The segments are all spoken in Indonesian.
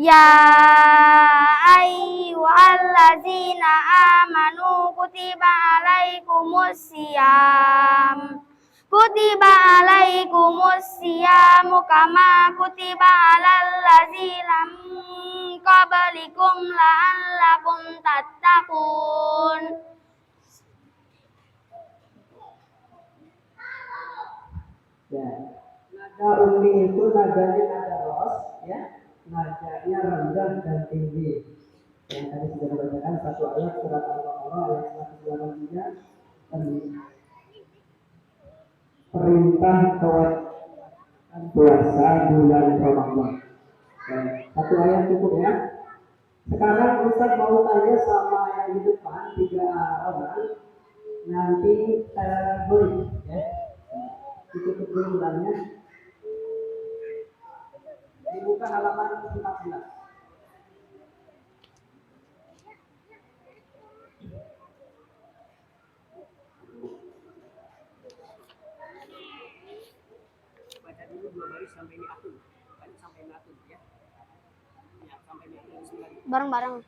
Ya ayyuhallazina amanu kutiba alaikumusiyam. Kutiba alaikumusiyam kama kutiba alal ladzina min qablikum la'allakum tattaqun. Ya, nada umi itu nadanya nada ros, ya, nadanya rendah dan tinggi. Yang tadi sudah dibacakan satu ayat surat Al-Baqarah ayat 183 perintah kewajiban puasa bulan Ramadan. Satu ayat cukup ya. Sekarang Ustaz mau tanya sama yang di depan 3 orang. Nanti beri ya. Ditutup dulu bulannya. Dibuka halaman 14. Baca dulu 2 baris sampai ini akun. Kan sampai ini akun ya. Ya, sampai ini akun. Bareng-bareng.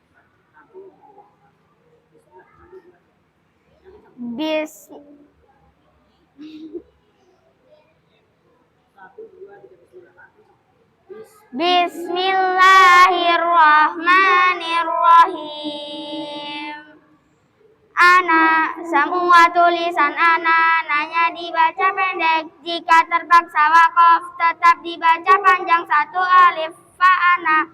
Bismillahirrahmanirrahim. Ana, semua tulisan ana nanya dibaca pendek. Jika terpaksa wakaf tetap dibaca panjang. 1 alif fa ana.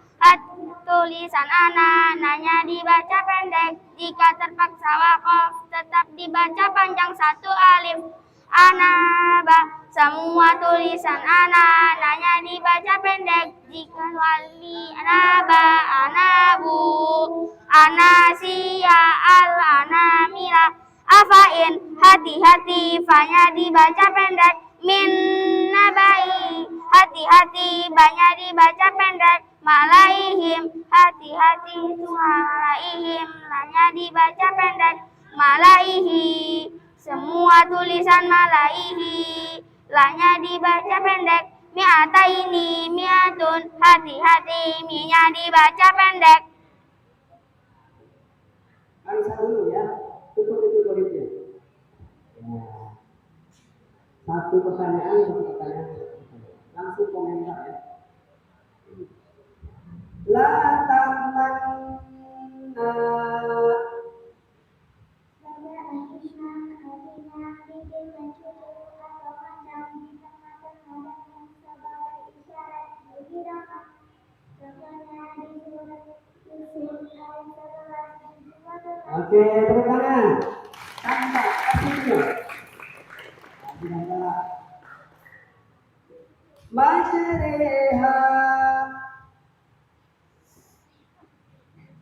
Tulisan ana nanya dibaca pendek. Jika terpaksa wakaf tetap dibaca panjang. 1 alif ana ba. Semua tulisan ana nanya dibaca pendek. Jika wali ana ba ana bu ana siya al ana mila afain hati-hati fanya dibaca pendek. Min nabai hati-hati banyak dibaca pendek. Malaihim hati-hati itu malaihim hanya dibaca pendek. Malaihi semua tulisan malaihi lanya dibaca pendek. Mi'ata ini mi'atun hati-hati mi'nya dibaca pendek. Bisa dulu ya, tutup itu tulisnya. Ya. Satu pertanyaan. Langsung komentar ya. La tamanna Oke, tepuk tangan. Tambah kasihnya. Majreha.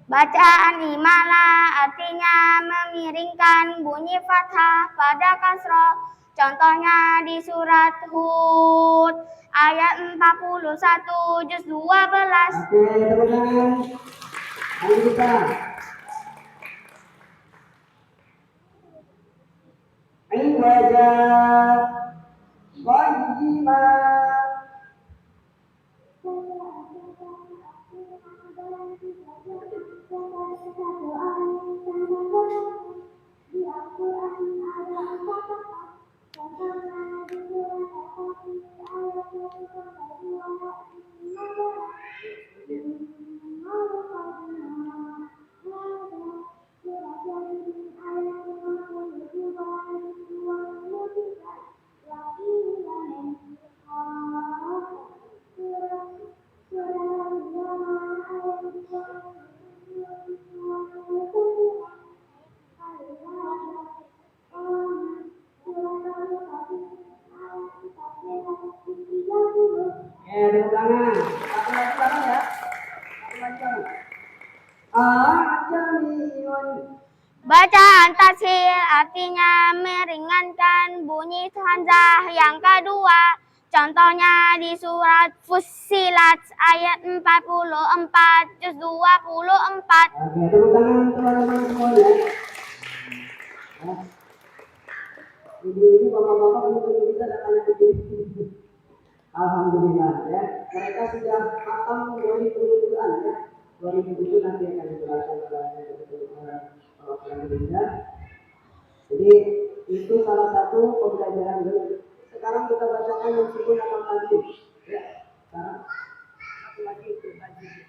Bacaan imala artinya memiringkan bunyi fathah pada kasroh. Contohnya di surat Hud ayat 41 juz 12. Oke, tepuk tangan. Ayo kita. Ibaja wajima. Tepuk tangan. Satu lagi tangan ya. Satu lagi tangan. Ajamiun. Bacaan tasir artinya meringankan bunyi hamzah yang kedua. Contohnya di surat Fussilat ayat 44 juz 24. Oke, tepuk tangan teman-teman semuanya. Ibu-ibu, bapak-bapak, kamu bisa datangnya begini. Alhamdulillah ya. Mereka sudah hatam 2000 Quran ya. 2000 itu nanti akan dijelaskan oleh penelitinya. Jadi itu salah satu pembelajaran dulu. Sekarang kita bacakan yang sukun atau tajwid. Ya. Sekarang satu lagi itu tajwid.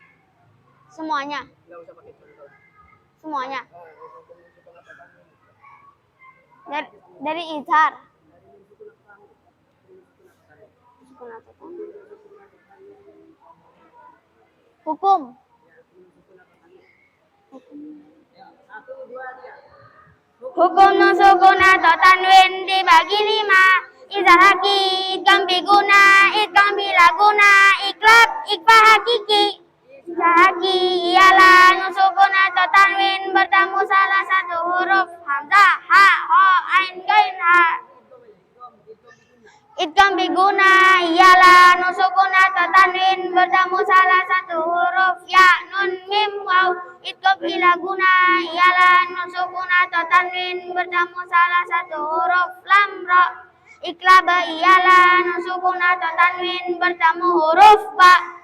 Semuanya. Enggak usah pakai contoh. Semuanya. Dari izhar. Hukum. Hukum nun sukun atau tanwin dibagi 5. Izhar haki, idgham biguna, idgham bilaguna, iklab, ikhfa hakiki. Izhar haki ialah nun sukun atau tanwin bertemu salah satu huruf hamzah, ha, ho, ain, gain, ha. Idgham biguna ialah nun sukun atau tanwin bertemu salah satu huruf ya, nun, mim, waw. Idgham bilaguna ialah nun sukun atau tanwin bertemu salah satu huruf lam, ra. Iklab ialah nun sukun atau tanwin bertemu huruf ba.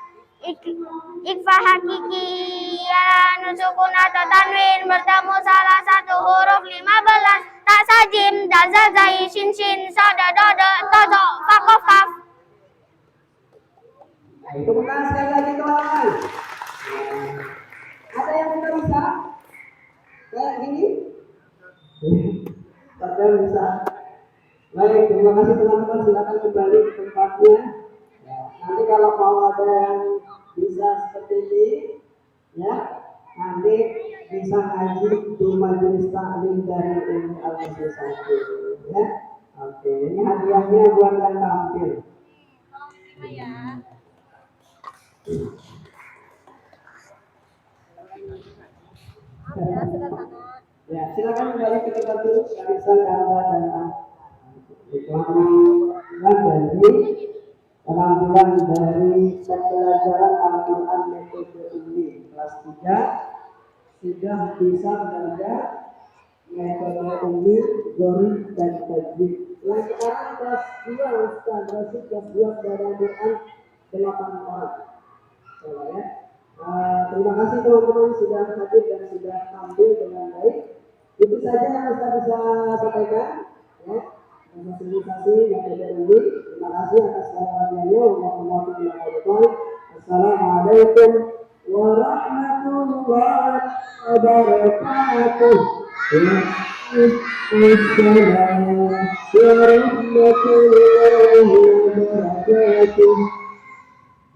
Ikhfa hakiki ialah nun sukun atau tanwin bertemu salah satu huruf 15. Tak sajim, dazal, zai, shin, shin, sada, dodo, tozo, fa, kof, kaf. Nah, itu benar sekali lagi teman-teman. Ada yang sudah bisa? Kayak gini? Ada bisa. Baik, terima kasih teman-teman. Silakan kembali ke tempatnya. Ya, nanti kalau mau ada yang bisa seperti ini, ya, nanti bisa ngaji di majelis taklim dari Umi Al-Masih, ya. Oke, ini hadiahnya buat yang tampil. Ya, silakan kembali ke tempat dulu. Bisa gambar dan penampilan dari pembelajaran Al-Quran metode ini kelas 3 sudah bisa belajar metode ini, gori dan tajwid. Yang sekarang kelas 2 Ustaz Rasid kelas 2 dari Al-Quran 8 orang. Ya. Terima kasih teman-teman sudah hadir dan sudah tampil dengan baik. Itu saja yang Ustaz bisa sampaikan. Ya. Fasilitasi metode ini. Terima kasih atas perhatiannya. Assalamualaikum warahmatullahi wabarakatuh.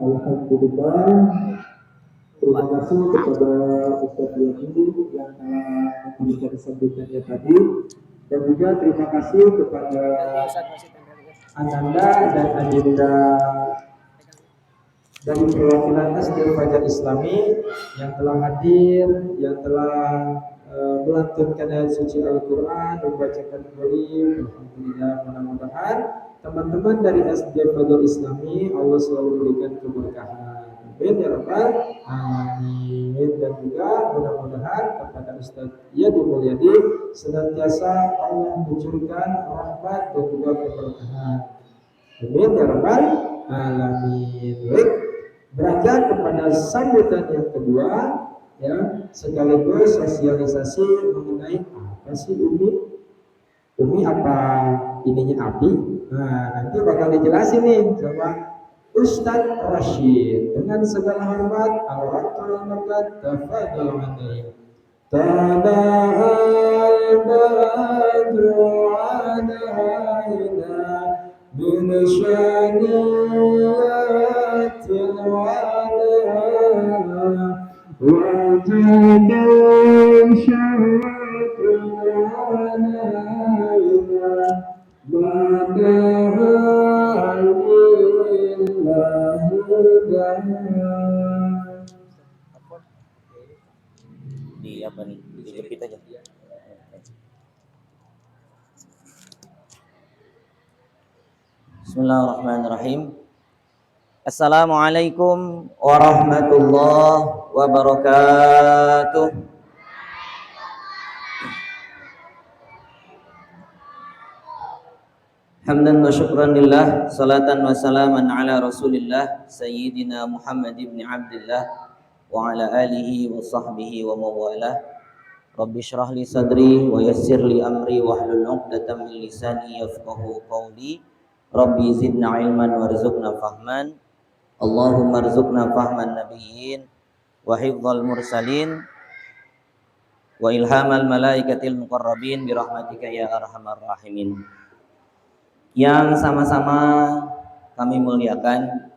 Alhamdulillah. Terima kasih kepada Ustaz Yahudi yang telah memberikan sambutannya tadi, dan juga terima kasih kepada Ananda dan Adinda dari perwakilan SD Fajar Islami yang telah hadir, yang telah melantunkan ayat suci Al-Quran, membacakan Qur'an. Alhamdulillah, mudah-mudahan teman-teman dari SD Fajar Islami Allah selalu berikan keberkahan. Amin ya rabbal alamin. Dan juga mudah-mudahan kepada Ustaz Yadi Mulyadi senantiasa Allah mencurahkan rahmat dan juga keberkahan. Amin ya rabbal alamin. Baik, beranjak kepada sambutan yang kedua, ya, sekaligus sosialisasi mengenai apa sih Umi? Umi apa ininya api? Nah, nanti bakal dijelasin nih sama Ustaz Rashid. Dengan segala hormat, al-waqtul makat tafadhal alaih. Tana'al badru alaina min syaniyatil wala wajidan syaratul alaina di apa nih, dijepit aja. Bismillahirrahmanirrahim. Assalamualaikum warahmatullahi wabarakatuh. Hamdan wa syukran lillah, salatan wa salaman ala Rasulillah Sayyidina Muhammad ibn Abdullah wa ala alihi wa sahbihi wa mawalah. Rabbi syrah li sadri wa yassir li amri wa hlul 'uqdatam min lisani yafqahu qawli. Rabbi zidna ilman warzuqna fahman. Allahumma rzuqna fahman nabiyyin wa hifdzal mursalin wa ilhamal malaikatil muqarrabin bi rahmatika ya arhamar rahimin. Yang sama-sama kami muliakan,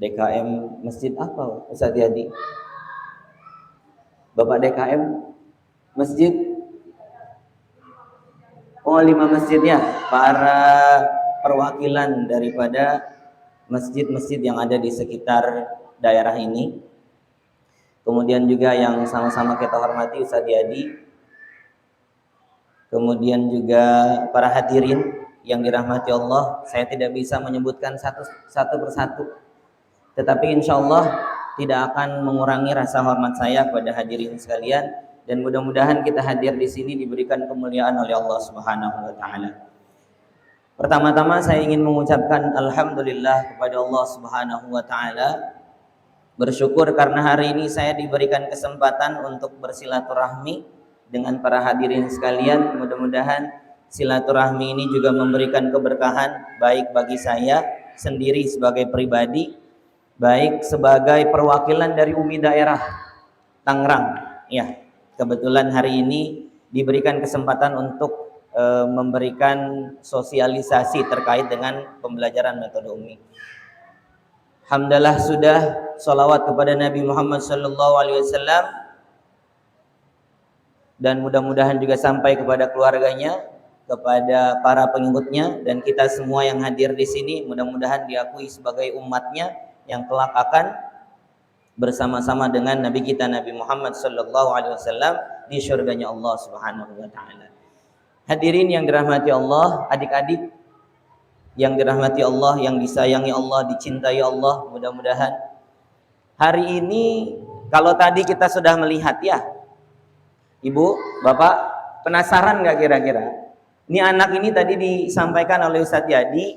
DKM Masjid apa Ustaz Yadi? Bapak DKM Masjid? Oh, 5 masjid ya, para perwakilan daripada masjid-masjid yang ada di sekitar daerah ini. Kemudian juga yang sama-sama kita hormati Ustaz Yadi. Kemudian juga para hadirin yang dirahmati Allah. Saya tidak bisa menyebutkan satu persatu, tetapi insya Allah tidak akan mengurangi rasa hormat saya kepada hadirin sekalian, dan mudah-mudahan kita hadir di sini diberikan kemuliaan oleh Allah Subhanahu wa taala. Pertama-tama saya ingin mengucapkan alhamdulillah kepada Allah Subhanahu wa taala. Bersyukur karena hari ini saya diberikan kesempatan untuk bersilaturahmi dengan para hadirin sekalian. Mudah-mudahan silaturahmi ini juga memberikan keberkahan baik bagi saya sendiri sebagai pribadi, baik sebagai perwakilan dari UMI daerah Tangerang. Ya, kebetulan hari ini diberikan kesempatan untuk memberikan sosialisasi terkait dengan pembelajaran metode UMI. Alhamdulillah sudah sholawat kepada Nabi Muhammad SAW, dan mudah-mudahan juga sampai kepada keluarganya, kepada para pengikutnya, dan kita semua yang hadir di sini mudah-mudahan diakui sebagai umatnya yang kelak akan bersama-sama dengan Nabi kita Nabi Muhammad SAW di surganya Allah Subhanahu wa taala. Hadirin yang dirahmati Allah, adik-adik yang dirahmati Allah, yang disayangi Allah, dicintai Allah, mudah-mudahan hari ini, kalau tadi kita sudah melihat ya, Ibu, Bapak, penasaran nggak kira-kira? Ini anak ini tadi disampaikan oleh Ustadz Yadi,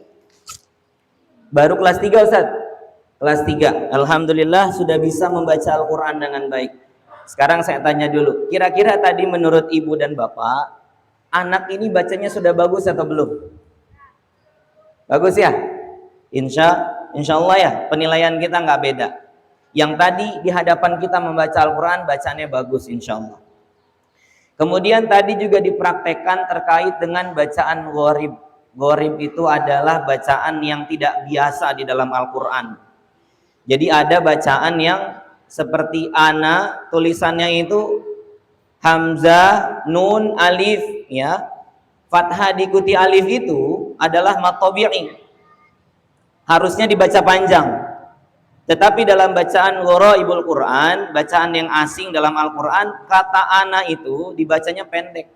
baru kelas 3 Ustadz. Kelas 3. Alhamdulillah sudah bisa membaca Al-Quran dengan baik. Sekarang saya tanya dulu, kira-kira tadi menurut Ibu dan Bapak, anak ini bacanya sudah bagus atau belum? Bagus ya? Insya Allah ya, penilaian kita nggak beda. Yang tadi di hadapan kita membaca Al-Quran, bacaannya bagus insya Allah. Kemudian tadi juga dipraktekkan terkait dengan bacaan gharib. Gharib itu adalah bacaan yang tidak biasa di dalam Al-Quran. Jadi ada bacaan yang seperti ana, tulisannya itu hamzah, nun, alif, ya. Fathah diikuti alif itu adalah mad tabi'i. Harusnya dibaca panjang. Tetapi dalam bacaan gharaibul Quran, bacaan yang asing dalam Al-Quran, kata ana itu dibacanya pendek.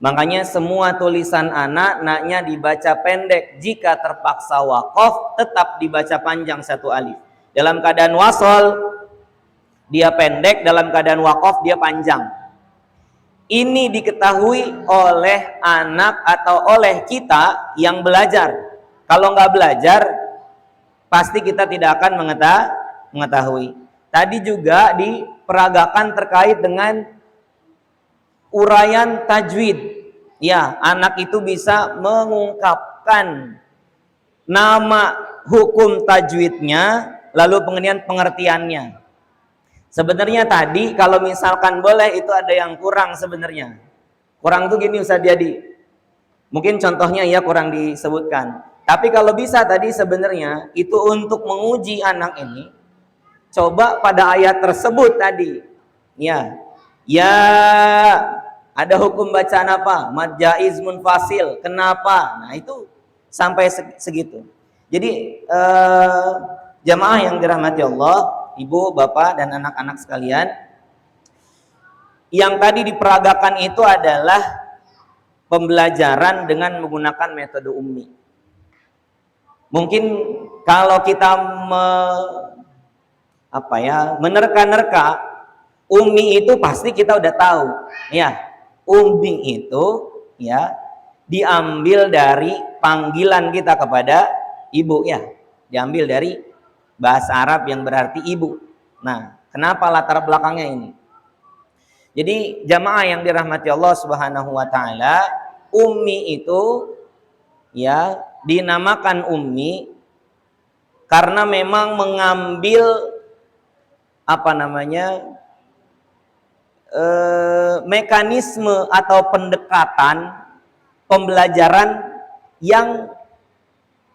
Makanya semua tulisan ana, naknya dibaca pendek. Jika terpaksa waqaf, tetap dibaca panjang satu alif. Dalam keadaan wasol, dia pendek. Dalam keadaan waqaf, dia panjang. Ini diketahui oleh anak atau oleh kita yang belajar. Kalau nggak belajar, pasti kita tidak akan mengetahui. Tadi juga diperagakan terkait dengan uraian tajwid. Ya, anak itu bisa mengungkapkan nama hukum tajwidnya, lalu kemudian pengertiannya. Sebenarnya tadi kalau misalkan boleh itu ada yang kurang sebenarnya. Kurang tuh gini Ustaz Yadi. Mungkin contohnya ya kurang disebutkan. Tapi kalau bisa tadi sebenarnya itu untuk menguji anak ini, coba pada ayat tersebut tadi. Ya. Ada hukum bacaan apa? Mad jaiz munfasil. Kenapa? Nah, itu sampai segitu. Jadi jamaah yang dirahmati Allah, Ibu, Bapak, dan anak-anak sekalian, yang tadi diperagakan itu adalah pembelajaran dengan menggunakan metode ummi. Mungkin kalau kita menerka-nerka, ummi itu pasti kita udah tahu. Ya, ummi itu ya diambil dari panggilan kita kepada ibu ya. Diambil dari bahasa Arab yang berarti ibu. Nah, kenapa latar belakangnya ini? Jadi jamaah yang dirahmati Allah Subhanahu wa taala, ummi itu ya dinamakan ummi karena memang mengambil mekanisme atau pendekatan pembelajaran yang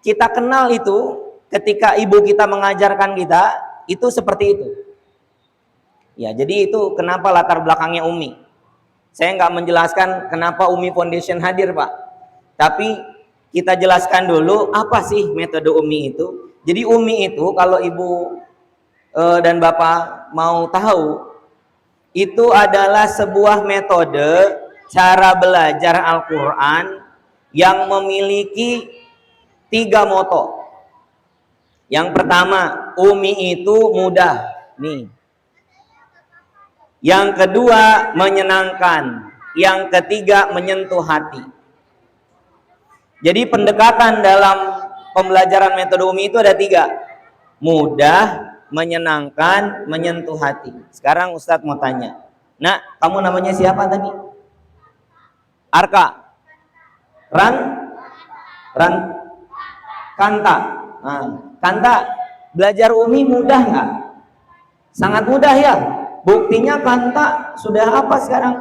kita kenal itu ketika ibu kita mengajarkan kita itu seperti itu. Ya, jadi itu kenapa latar belakangnya Umi. Saya nggak menjelaskan kenapa Umi Foundation hadir, Pak. Tapi kita jelaskan dulu apa sih metode Umi itu. Jadi Umi itu kalau Ibu dan Bapak mau tahu, itu adalah sebuah metode cara belajar Al-Quran yang memiliki 3 moto. Yang pertama, Umi itu mudah. Nih. Yang kedua, menyenangkan. Yang ketiga, menyentuh hati. Jadi pendekatan dalam pembelajaran metode Umi itu ada 3. Mudah, menyenangkan, menyentuh hati. Sekarang Ustadz mau tanya. Nak, kamu namanya siapa tadi? Arka. Kanta. Nah, Kanta, belajar Umi mudah nggak? Sangat mudah ya. Buktinya Kanta sudah apa sekarang?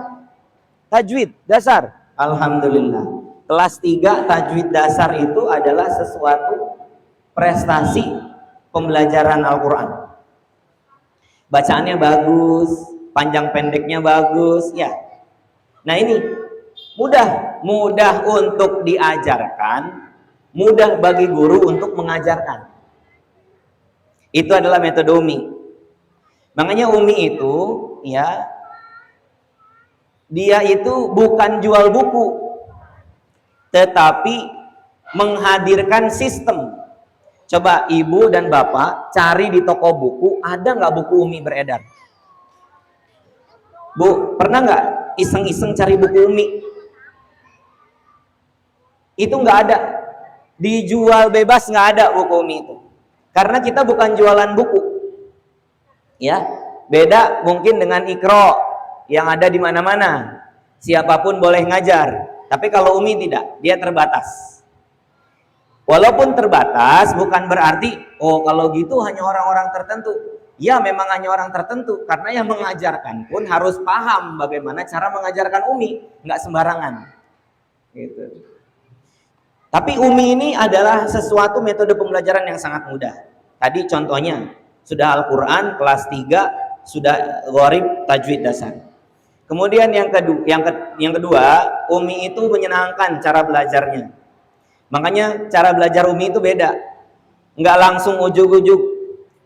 Tajwid dasar. Alhamdulillah. Kelas 3 tajwid dasar itu adalah sesuatu prestasi pembelajaran Al-Quran. Bacaannya bagus, panjang pendeknya bagus, ya. Nah ini mudah untuk diajarkan, mudah bagi guru untuk mengajarkan. Itu adalah metode Umi. Makanya Umi itu, ya, dia itu bukan jual buku, tetapi menghadirkan sistem. Coba ibu dan bapak cari di toko buku, ada nggak buku Umi beredar? Bu, pernah nggak iseng-iseng cari buku Umi? Itu nggak ada. Dijual bebas nggak ada buku Umi itu. Karena kita bukan jualan buku. Ya, beda mungkin dengan Iqra yang ada di mana-mana. Siapapun boleh ngajar. Tapi kalau Umi tidak, dia terbatas. Walaupun terbatas bukan berarti kalau gitu hanya orang-orang tertentu. Ya, memang hanya orang tertentu karena yang mengajarkan pun harus paham bagaimana cara mengajarkan Umi, nggak sembarangan. Gitu. Tapi Umi ini adalah sesuatu metode pembelajaran yang sangat mudah. Tadi contohnya sudah Al-Quran kelas 3, sudah gharib tajwid dasar. Kemudian yang kedua, Umi itu menyenangkan cara belajarnya. Makanya cara belajar Umi itu beda. Nggak langsung ujuk-ujuk.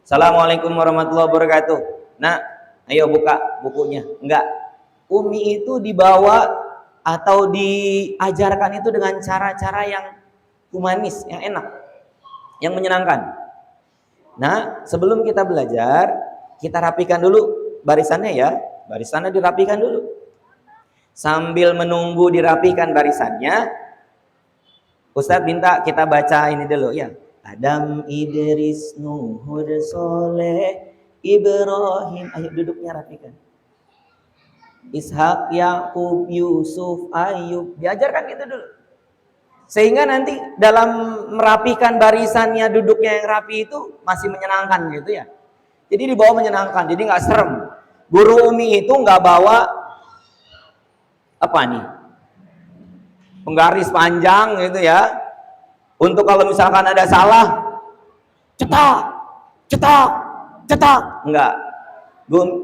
Assalamualaikum warahmatullahi wabarakatuh. Nah, ayo buka bukunya. Enggak. Umi itu dibawa atau diajarkan itu dengan cara-cara yang humanis, yang enak, yang menyenangkan. Nah, sebelum kita belajar, kita rapikan dulu barisannya ya. Barisannya dirapikan dulu. Sambil menunggu dirapikan barisannya, Ustadz minta kita baca ini dulu ya. Adam, Idris, Nuh, Hud, Soleh, Ibrahim. Ayo duduknya rapikan. Ishak, Yakub, Yusuf, Ayub. Diajarkan gitu dulu. Sehingga nanti dalam merapikan barisannya, duduknya yang rapi itu masih menyenangkan gitu ya. Jadi dibawa menyenangkan, jadi nggak serem. Guru Umi itu nggak bawa apa nih, penggaris panjang gitu ya. Untuk kalau misalkan ada salah, cetak, enggak.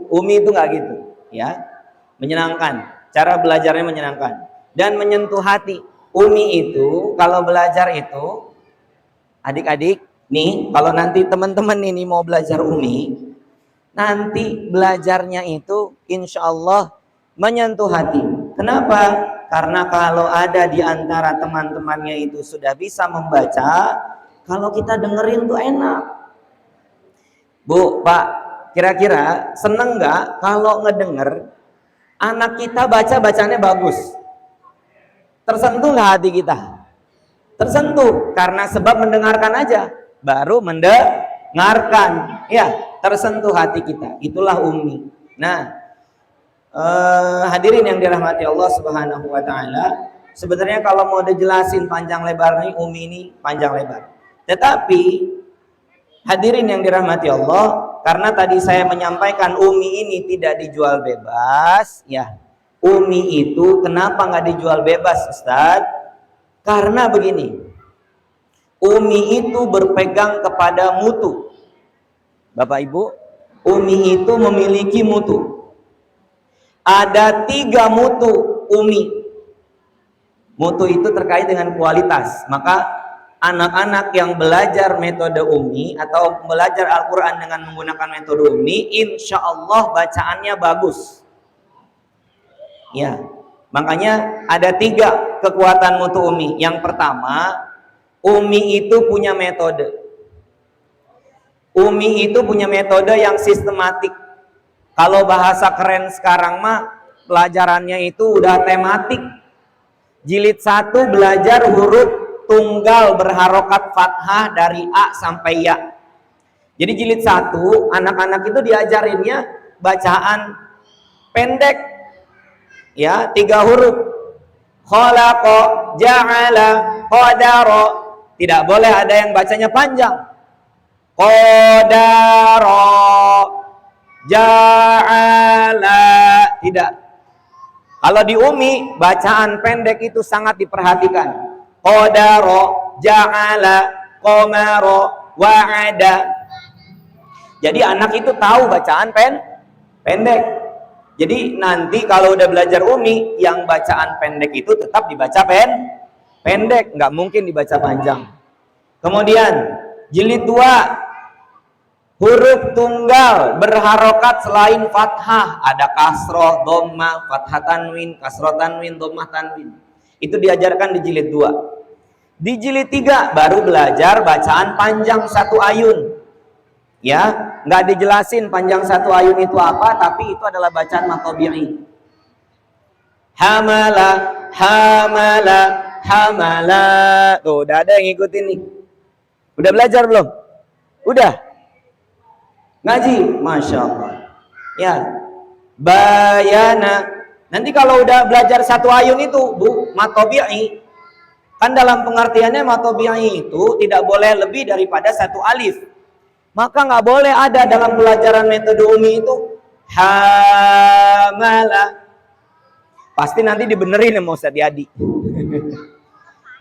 Umi itu nggak gitu, ya. Menyenangkan, cara belajarnya menyenangkan dan menyentuh hati. Umi itu kalau belajar itu, adik-adik nih, kalau nanti teman-teman ini mau belajar Umi, nanti belajarnya itu insya Allah menyentuh hati. Kenapa? Karena kalau ada di antara teman-temannya itu sudah bisa membaca, kalau kita dengerin tuh enak. Bu, Pak, kira-kira seneng nggak kalau ngedenger anak kita bacanya bagus? Tersentuh nggak hati kita? Tersentuh, karena sebab mendengarkan aja, baru mendengarkan, ya tersentuh hati kita. Itulah Ummi. Nah, hadirin yang dirahmati Allah Subhanahu wa taala, sebenarnya kalau mau dijelasin panjang lebar nih Ummi ini panjang lebar. Tetapi hadirin yang dirahmati Allah, karena tadi saya menyampaikan Ummi ini tidak dijual bebas, ya. Ummi itu kenapa nggak dijual bebas, Ustadz? Karena begini, Ummi itu berpegang kepada mutu. Bapak Ibu, Ummi itu memiliki mutu. Ada 3 mutu Ummi. Mutu itu terkait dengan kualitas. Maka anak-anak yang belajar metode Ummi atau belajar Al-Quran dengan menggunakan metode Ummi, insya Allah bacaannya bagus. Ya, makanya ada 3 kekuatan mutu Ummi. Yang pertama, Ummi itu punya metode. Ummi itu punya metode yang sistematik. Kalau bahasa keren sekarang mah, pelajarannya itu udah tematik. Jilid 1 belajar huruf tunggal berharokat fathah dari A sampai Ya. Jadi jilid 1, anak-anak itu diajarinnya bacaan pendek. Ya, 3 huruf. Khalaqa, ja'ala, qadara. Tidak boleh ada yang bacanya panjang. Qadara, ja'ala. Tidak. Kalau di Ummi, bacaan pendek itu sangat diperhatikan. Qadara, ja'ala, qamara, wa'ada. Jadi anak itu tahu bacaan pendek. Jadi nanti kalau udah belajar Ummi, yang bacaan pendek itu tetap dibaca pendek, nggak mungkin dibaca panjang. Kemudian jilid 2, huruf tunggal berharokat selain fathah, ada kasroh, dhammah, fathah tanwin, kasroh tanwin, dhammah tanwin. Itu diajarkan di jilid 2. Di jilid 3 baru belajar bacaan panjang 1 ayun. Ya, nggak dijelasin panjang 1 ayun itu apa, tapi itu adalah bacaan matobi'i. Hamala, hamala, hamala. Tuh, udah ada yang ngikutin nih. Udah belajar belum? Udah? Ngaji? Masya Allah. Ya, bayana. Nanti kalau udah belajar 1 ayun itu, Bu, matobi'i. Kan dalam pengertiannya matobi'i itu tidak boleh lebih daripada 1 alif. Maka nggak boleh ada dalam pelajaran metode Ummi itu hamala. Pasti nanti dibenerin sama Ustadz Yadi.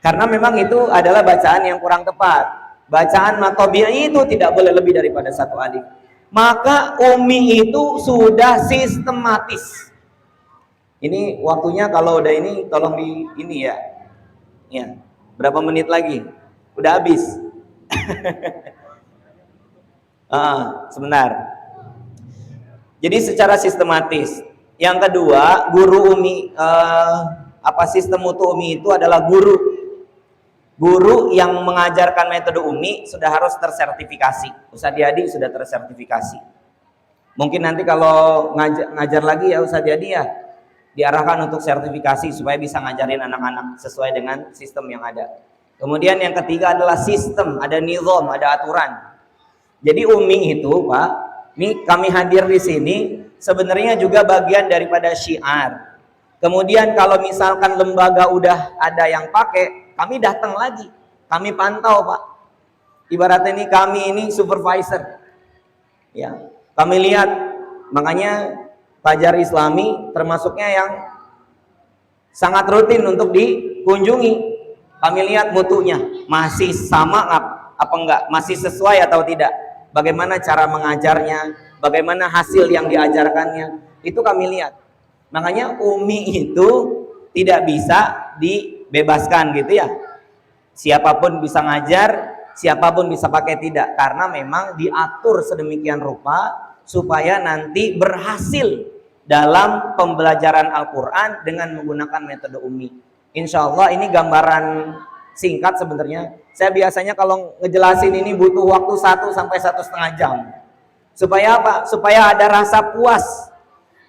Karena memang itu adalah bacaan yang kurang tepat. Bacaan matobi'i itu tidak boleh lebih daripada 1 alif. Maka Ummi itu sudah sistematis. Ini waktunya kalau udah ini tolong di ini ya. Ya. Berapa menit lagi? Udah habis. Sebentar. Jadi secara sistematis. Yang kedua, guru Ummi, sistem mutu Ummi itu adalah guru. Guru yang mengajarkan metode Ummi sudah harus tersertifikasi. Ustadz Yadi sudah tersertifikasi. Mungkin nanti kalau ngajar lagi ya Ustadz Yadi ya diarahkan untuk sertifikasi supaya bisa ngajarin anak-anak sesuai dengan sistem yang ada. Kemudian yang ketiga adalah sistem, ada nizam, ada aturan. Jadi Ummi itu, Pak, ini kami hadir di sini sebenarnya juga bagian daripada syiar. Kemudian kalau misalkan lembaga udah ada yang pakai, kami datang lagi, kami pantau, Pak. Ibaratnya ini kami ini supervisor. Ya, kami lihat, makanya Fajar Islami termasuknya yang sangat rutin untuk dikunjungi. Kami lihat mutunya masih sama apa enggak, masih sesuai atau tidak. Bagaimana cara mengajarnya, bagaimana hasil yang diajarkannya, itu kami lihat. Makanya Ummi itu tidak bisa dibebaskan gitu ya. Siapapun bisa ngajar, siapapun bisa pakai tidak. Karena memang diatur sedemikian rupa supaya nanti berhasil dalam pembelajaran Al-Quran dengan menggunakan metode Ummi. Insya Allah ini gambaran singkat sebenarnya. Saya biasanya kalau ngejelasin ini butuh waktu 1 sampai 1,5 jam. Supaya apa? Supaya ada rasa puas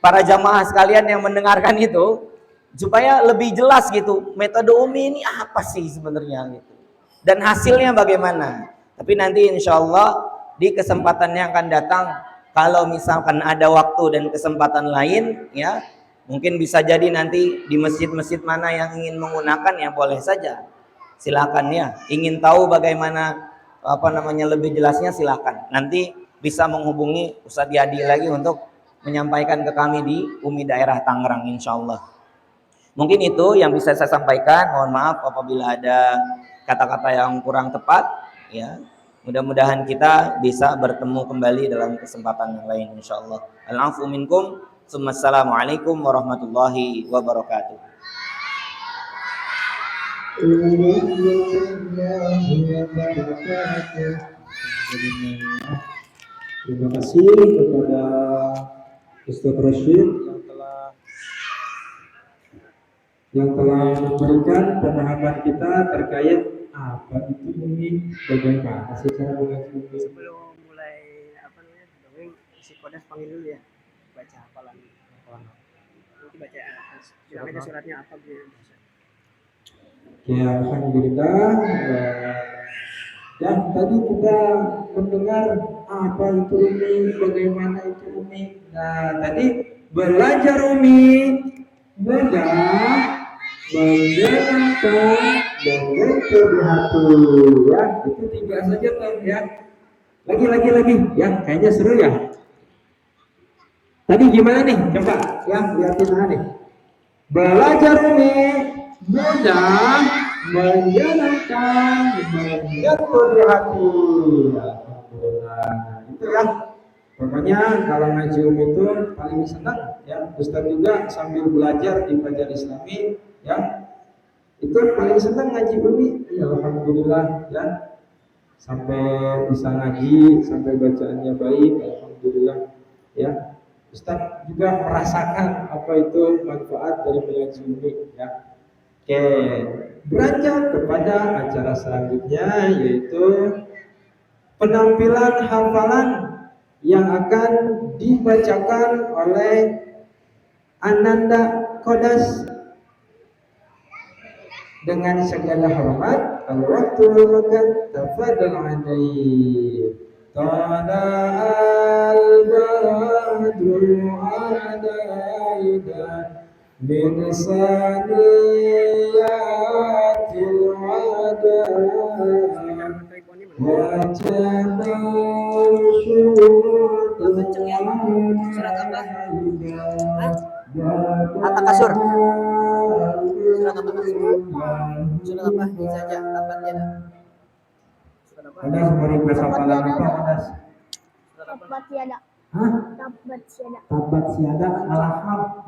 para jamaah sekalian yang mendengarkan itu. supaya lebih jelas gitu metode Umi ini apa sih sebenarnya gitu dan hasilnya bagaimana. Tapi nanti insya Allah di kesempatan yang akan datang, kalau misalkan ada waktu dan kesempatan lain ya, mungkin bisa jadi nanti di masjid-masjid mana yang ingin menggunakan ya boleh saja, silakan ya. Ingin tahu bagaimana lebih jelasnya, silakan nanti bisa menghubungi Ustadz Yadi lagi untuk menyampaikan ke kami di Umi daerah Tangerang insya Allah. Mungkin itu yang bisa saya sampaikan. Mohon maaf apabila ada kata-kata yang kurang tepat ya. Mudah-mudahan kita bisa bertemu kembali dalam kesempatan yang lain insyaallah. Al-afu minkum. Assalamualaikum warahmatullahi wabarakatuh. Terima kasih kepada Ustaz Rashid yang telah memberikan pemahaman kita terkait apa itu Umi, bagaimana sih cara mengaji Umi. Sebelum mulai dongeng, si Kodas panggil dulu ya, baca hafalan. Nanti baca namanya suratnya apa gitu. Ya, alhamdulillah. Ya, tadi kita mendengar apa itu Umi, bagaimana itu Umi. Nah, tadi belajar Umi mudah menyenangkan dan lentur di hati ya, itu 3 saja kan ya. Lagi ya, kayaknya seru ya. Tadi gimana nih, coba ya lihatin nih. Belajar Umi mudah menyenangkan dan lentur di hati. Alhamdulillah, itu ya. Pokoknya kalau ngaji Umi itu paling senang ya. Ustaz juga sambil belajar di Fajar Islami ya, itu paling senang ngaji Umi ya. Alhamdulillah ya, sampai bisa ngaji, sampai bacaannya baik, alhamdulillah ya. Ustaz juga merasakan apa itu manfaat dari mengaji Umi ya. Oke, beranjak kepada acara selanjutnya, yaitu penampilan hafalan yang akan dibacakan oleh Ananda Kodas. Dengan segala hormat, al-waqtu makan tafadhal alaihi. Tala al-badru alaina min saniyatil wada wa Surat apa? Apa kasur? Surat apa kasur? Surat apa? Bisa aja apa tiada? Surat apa? Ada memberi hafalan apa Mas? Tabat siada. Hah? Tabat siada. Tabat siada alham.